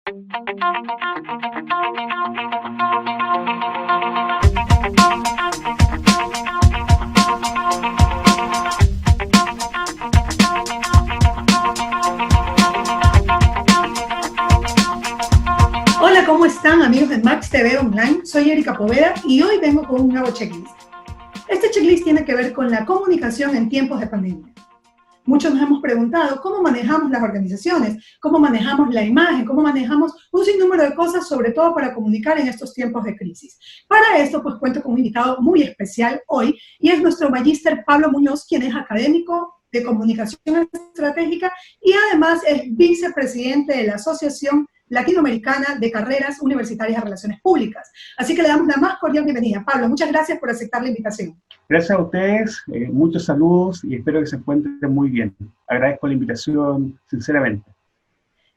Hola, ¿cómo están amigos de Max TV Online? Soy Erika Poveda y hoy vengo con un nuevo checklist. Este checklist tiene que ver con la comunicación en tiempos de pandemia. Muchos nos hemos preguntado cómo manejamos las organizaciones, cómo manejamos la imagen, cómo manejamos un sinnúmero de cosas, sobre todo para comunicar en estos tiempos de crisis. Para esto, pues cuento con un invitado muy especial hoy y es nuestro magíster Pablo Muñoz, quien es académico de comunicación estratégica y además es vicepresidente de la Asociación Latinoamericana de Carreras Universitarias de Relaciones Públicas. Así que le damos la más cordial bienvenida. Pablo, muchas gracias por aceptar la invitación. Gracias a ustedes, muchos saludos y espero que se encuentren muy bien. Agradezco la invitación, sinceramente.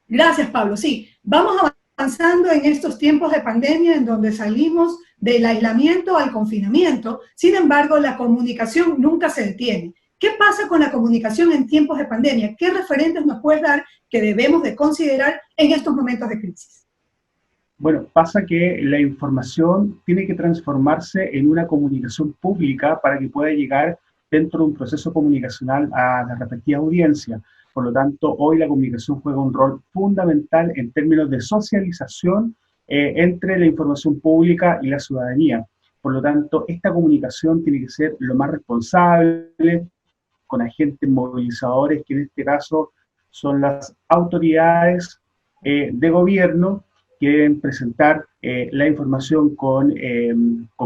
Gracias, Pablo. Sí, vamos avanzando en estos tiempos de pandemia en donde salimos del aislamiento al confinamiento. Sin embargo, la comunicación nunca se detiene. ¿Qué pasa con la comunicación en tiempos de pandemia? ¿Qué referentes nos puedes dar que debemos de considerar en estos momentos de crisis? Bueno, pasa que la información tiene que transformarse en una comunicación pública para que pueda llegar dentro de un proceso comunicacional a la respectiva audiencia. Por lo tanto, hoy la comunicación juega un rol fundamental en términos de socialización entre la información pública y la ciudadanía. Por lo tanto, esta comunicación tiene que ser lo más responsable, con agentes movilizadores, que en este caso son las autoridades de gobierno, que deben presentar la información con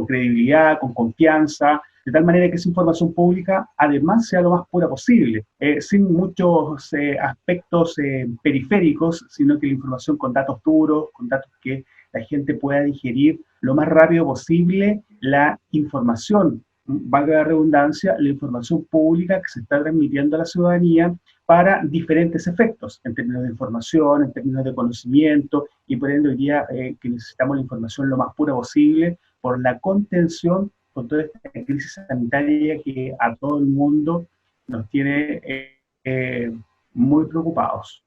credibilidad, con confianza, de tal manera que esa información pública además sea lo más pura posible, sin muchos aspectos periféricos, sino que la información con datos duros, con datos que la gente pueda digerir lo más rápido posible, la información, valga la redundancia, la información pública que se está transmitiendo a la ciudadanía para diferentes efectos, en términos de información, en términos de conocimiento, y por ende hoy día que necesitamos la información lo más pura posible por la contención con toda esta crisis sanitaria que a todo el mundo nos tiene muy preocupados.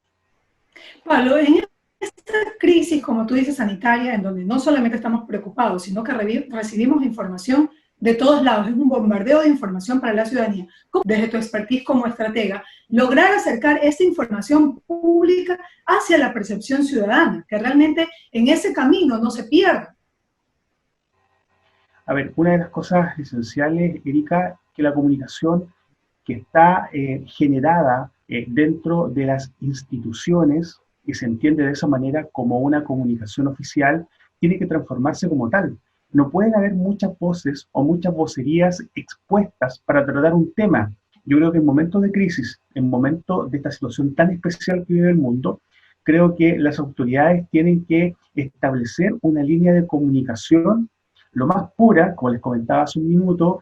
Pablo, en esta crisis, como tú dices, sanitaria, en donde no solamente estamos preocupados, sino que recibimos información de todos lados, es un bombardeo de información para la ciudadanía. ¿Cómo, desde tu expertise como estratega, lograr acercar esta información pública hacia la percepción ciudadana, que realmente en ese camino no se pierda? A ver, una de las cosas esenciales, Erika, que la comunicación que está generada dentro de las instituciones, y se entiende de esa manera como una comunicación oficial, tiene que transformarse como tal. No pueden haber muchas voces o muchas vocerías expuestas para tratar un tema. Yo creo que en momentos de crisis, en momentos de esta situación tan especial que vive el mundo, creo que las autoridades tienen que establecer una línea de comunicación lo más pura, como les comentaba hace un minuto,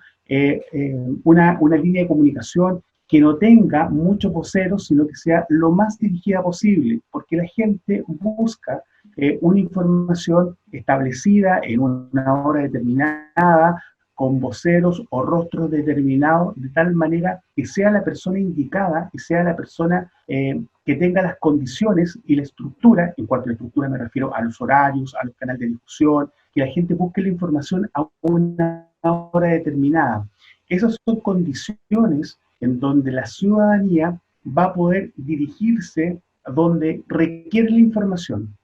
una línea de comunicación que no tenga muchos voceros, sino que sea lo más dirigida posible, porque la gente busca una información establecida en una hora determinada, con voceros o rostros determinados, de tal manera que sea la persona indicada, que sea la persona que tenga las condiciones y la estructura, en cuanto a la estructura me refiero a los horarios, a los canales de difusión, que la gente busque la información a una hora determinada. Esas son condiciones en donde la ciudadanía va a poder dirigirse a donde requiere la información.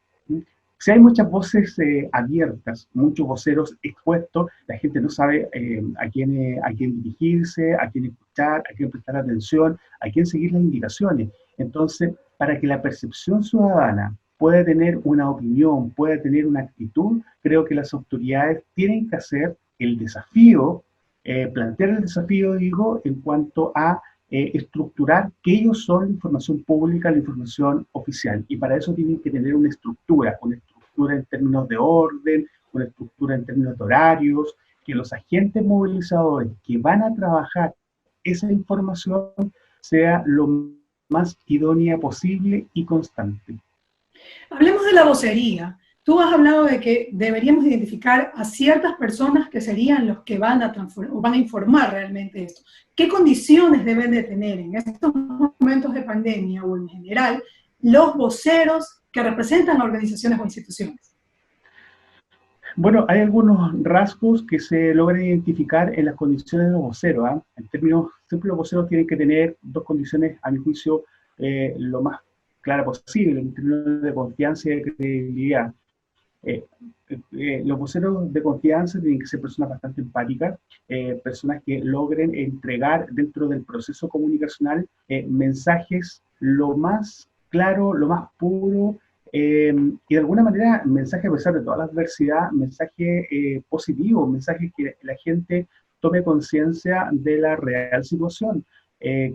Si hay muchas voces abiertas, muchos voceros expuestos, la gente no sabe a quién dirigirse, a quién escuchar, a quién prestar atención, a quién seguir las indicaciones. Entonces, para que la percepción ciudadana pueda tener una opinión, pueda tener una actitud, creo que las autoridades tienen que hacer el desafío, plantear el desafío, digo, en cuanto a estructurar que ellos son la información pública, la información oficial. Y para eso tienen que tener una estructura en términos de orden, una estructura en términos de horarios, que los agentes movilizadores que van a trabajar esa información sea lo más idónea posible y constante. Hablemos de la vocería. Tú has hablado de que deberíamos identificar a ciertas personas que serían los que van a informar realmente esto. ¿Qué condiciones deben de tener en estos momentos de pandemia o en general los voceros que representan a organizaciones o instituciones? Bueno, hay algunos rasgos que se logran identificar en las condiciones de los voceros, ¿ah? En términos, siempre los voceros tienen que tener dos condiciones, a mi juicio, lo más clara posible, en términos de confianza y de credibilidad. Eh, los voceros de confianza tienen que ser personas bastante empáticas, personas que logren entregar dentro del proceso comunicacional mensajes lo más claro, lo más puro, y de alguna manera mensaje a pesar de toda la adversidad, mensaje positivo, mensaje que la gente tome conciencia de la real situación.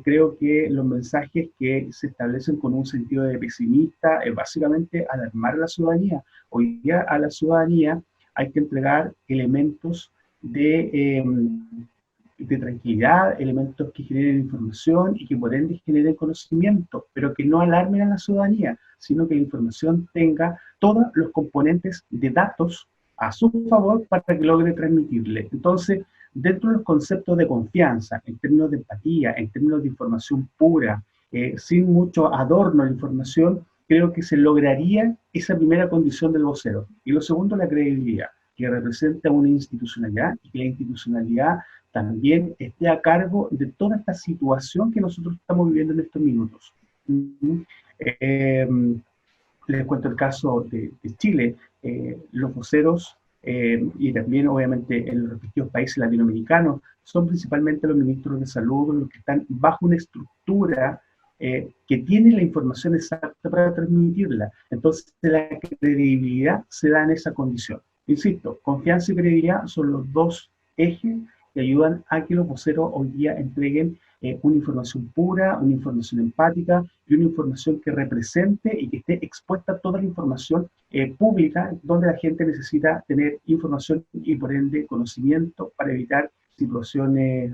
Creo que los mensajes que se establecen con un sentido de pesimista es básicamente alarmar a la ciudadanía. Hoy día a la ciudadanía hay que entregar elementos de tranquilidad, elementos que generen información y que por ende generen conocimiento, pero que no alarmen a la ciudadanía, sino que la información tenga todos los componentes de datos a su favor para que logre transmitirle. Entonces, dentro de los conceptos de confianza, en términos de empatía, en términos de información pura, sin mucho adorno de información, creo que se lograría esa primera condición del vocero. Y lo segundo, la credibilidad, que representa una institucionalidad y que la institucionalidad también esté a cargo de toda esta situación que nosotros estamos viviendo en estos minutos. Eh, Les cuento el caso de Chile. Los voceros y también obviamente en los respectivos países latinoamericanos son principalmente los ministros de salud los que están bajo una estructura que tiene la información exacta para transmitirla. Entonces la credibilidad se da en esa condición. Insisto, confianza y credibilidad son los dos ejes que ayudan a que los voceros hoy día entreguen una información pura, una información empática y una información que represente y que esté expuesta a toda la información pública donde la gente necesita tener información y por ende conocimiento para evitar situaciones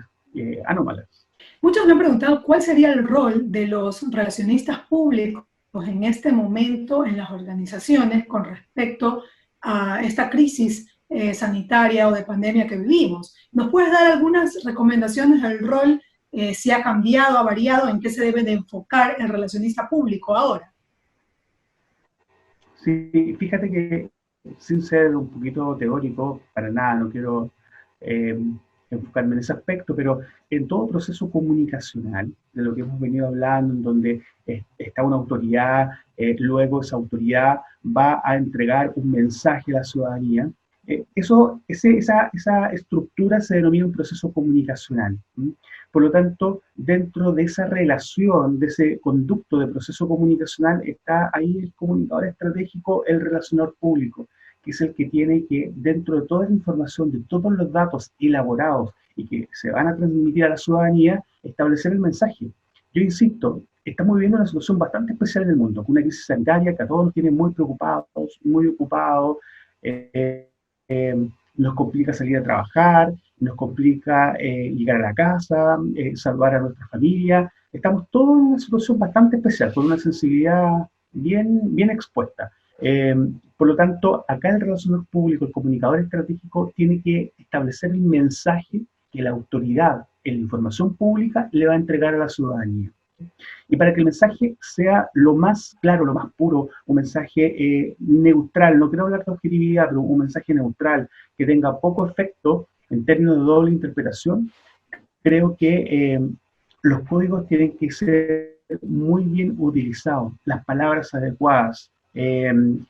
anómalas. Muchos me han preguntado cuál sería el rol de los relacionistas públicos en este momento en las organizaciones con respecto a esta crisis sanitaria o de pandemia que vivimos. ¿Nos puedes dar algunas recomendaciones del rol, si ha cambiado, ha variado, en qué se debe de enfocar el relacionista público ahora? Sí, fíjate que sin ser un poquito teórico, para nada, no quiero eh, enfocarme en ese aspecto, pero en todo proceso comunicacional, de lo que hemos venido hablando, en donde está una autoridad, luego esa autoridad va a entregar un mensaje a la ciudadanía, esa estructura se denomina un proceso comunicacional. Por lo tanto, dentro de esa relación, de ese conducto de proceso comunicacional, está ahí el comunicador estratégico, el relacionador público, que es el que tiene que, dentro de toda la información, de todos los datos elaborados y que se van a transmitir a la ciudadanía, establecer el mensaje. Yo insisto, estamos viviendo una situación bastante especial en el mundo, con una crisis sanitaria que a todos nos tiene muy preocupados, muy ocupados, nos complica salir a trabajar, nos complica llegar a la casa, salvar a nuestra familia. Estamos todos en una situación bastante especial, con una sensibilidad bien expuesta. Por lo tanto, acá el relacionador público, el comunicador estratégico, tiene que establecer el mensaje que la autoridad en la información pública le va a entregar a la ciudadanía. Y para que el mensaje sea lo más claro, lo más puro, un mensaje neutral, no quiero hablar de objetividad, pero un mensaje neutral, que tenga poco efecto en términos de doble interpretación, creo que los códigos tienen que ser muy bien utilizados, las palabras adecuadas.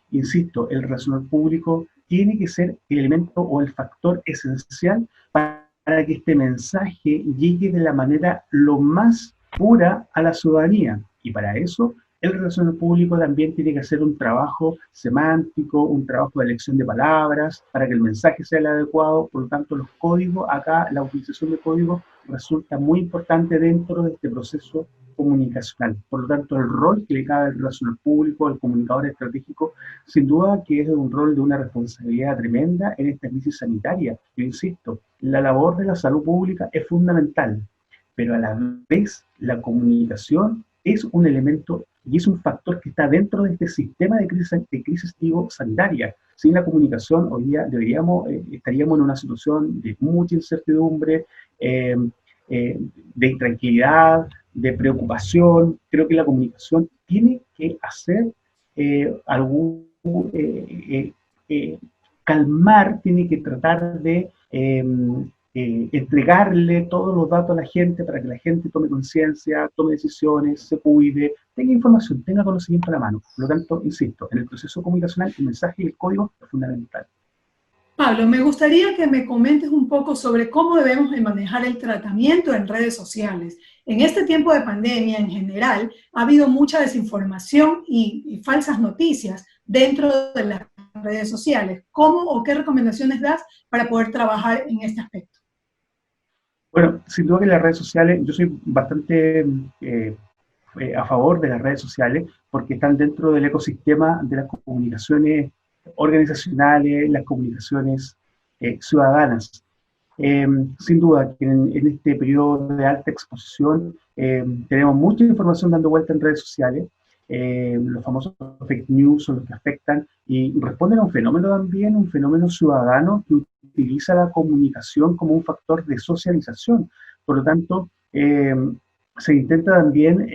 Insisto, el relacionador público tiene que ser el elemento o el factor esencial para que este mensaje llegue de la manera lo más pura a la ciudadanía. Y para eso, el relacionador público también tiene que hacer un trabajo semántico, un trabajo de elección de palabras, para que el mensaje sea el adecuado. Por lo tanto, los códigos, acá la utilización de códigos resulta muy importante dentro de este proceso comunicacional. Por lo tanto, el rol que le cabe al relacionador público, al comunicador estratégico, sin duda que es un rol de una responsabilidad tremenda en esta crisis sanitaria. Yo insisto, la labor de la salud pública es fundamental, pero a la vez la comunicación es un elemento y es un factor que está dentro de este sistema de crisis digo, sanitaria. Sin la comunicación, hoy día estaríamos en una situación de mucha incertidumbre, de intranquilidad, de preocupación. Creo que la comunicación tiene que hacer calmar, tiene que tratar de entregarle todos los datos a la gente para que la gente tome conciencia, tome decisiones, se cuide, tenga información, tenga conocimiento a la mano. Por lo tanto, insisto, en el proceso comunicacional el mensaje y el código es fundamental. Pablo, me gustaría que me comentes un poco sobre cómo debemos de manejar el tratamiento en redes sociales. En este tiempo de pandemia, en general, ha habido mucha desinformación y falsas noticias dentro de las redes sociales. ¿Cómo o qué recomendaciones das para poder trabajar en este aspecto? Bueno, sin duda que las redes sociales, yo soy bastante a favor de las redes sociales porque están dentro del ecosistema de las comunicaciones organizacionales, las comunicaciones ciudadanas. Sin duda que en este periodo de alta exposición tenemos mucha información dando vuelta en redes sociales. Los famosos fake news son los que afectan y responden a un fenómeno también, un fenómeno ciudadano que utiliza la comunicación como un factor de socialización. Por lo tanto, se intenta también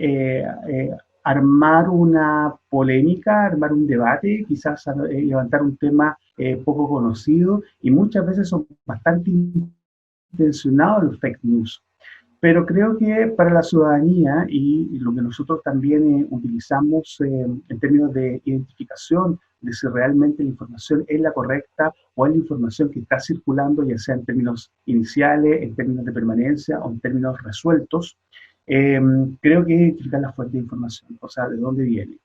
armar una polémica, armar un debate, quizás levantar un tema poco conocido, y muchas veces son bastante intencionados los fake news. Pero creo que para la ciudadanía y lo que nosotros también utilizamos en términos de identificación de si realmente la información es la correcta o es la información que está circulando, ya sea en términos iniciales, en términos de permanencia o en términos resueltos, creo que es identificar la fuente de información, o sea, de dónde viene.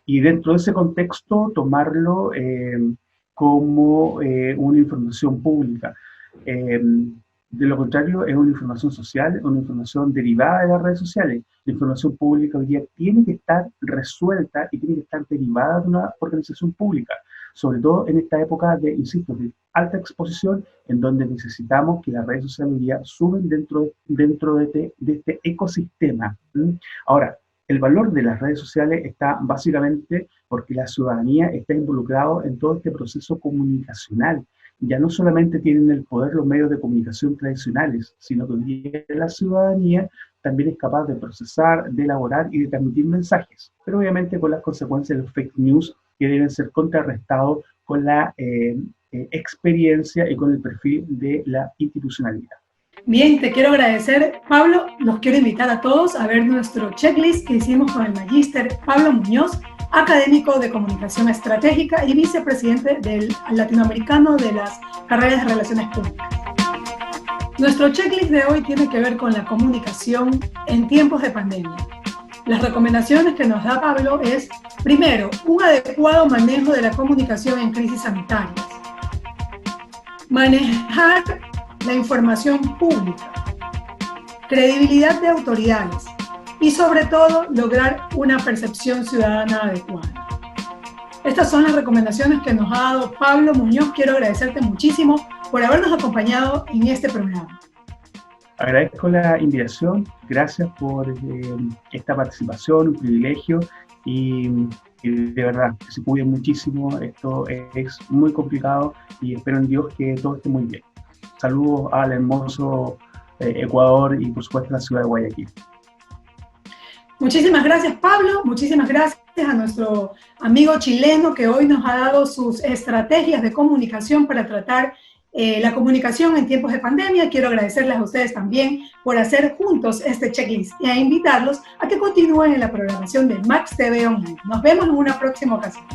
Y dentro de ese contexto, tomarlo como una información pública. De lo contrario, es una información social, una información derivada de las redes sociales. La información pública hoy día tiene que estar resuelta y tiene que estar derivada de una organización pública, sobre todo en esta época de, insisto, de alta exposición, en donde necesitamos que las redes sociales hoy día suben dentro de este ecosistema. Ahora, el valor de las redes sociales está básicamente porque la ciudadanía está involucrada en todo este proceso comunicacional. Ya no solamente tienen el poder los medios de comunicación tradicionales, sino que hoy día la ciudadanía también es capaz de procesar, de elaborar y de transmitir mensajes, pero obviamente con las consecuencias de los fake news que deben ser contrarrestados con la experiencia y con el perfil de la institucionalidad. Bien, te quiero agradecer, Pablo. Los quiero invitar a todos a ver nuestro checklist que hicimos con el magíster Pablo Muñoz, académico de Comunicación Estratégica y vicepresidente del Latinoamericano de las Carreras de Relaciones Públicas. Nuestro checklist de hoy tiene que ver con la comunicación en tiempos de pandemia. Las recomendaciones que nos da Pablo es, primero, un adecuado manejo de la comunicación en crisis sanitarias. Manejar la información pública, credibilidad de autoridades y sobre todo lograr una percepción ciudadana adecuada. Estas son las recomendaciones que nos ha dado Pablo Muñoz. Quiero agradecerte muchísimo por habernos acompañado en este programa. Agradezco la invitación, gracias por esta participación, un privilegio y de verdad que se cuiden muchísimo, esto es muy complicado y espero en Dios que todo esté muy bien. Saludos al hermoso Ecuador y por supuesto a la ciudad de Guayaquil. Muchísimas gracias, Pablo. Muchísimas gracias a nuestro amigo chileno que hoy nos ha dado sus estrategias de comunicación para tratar la comunicación en tiempos de pandemia. Quiero agradecerles a ustedes también por hacer juntos este checklist y a invitarlos a que continúen en la programación de Max TV Online. Nos vemos en una próxima ocasión.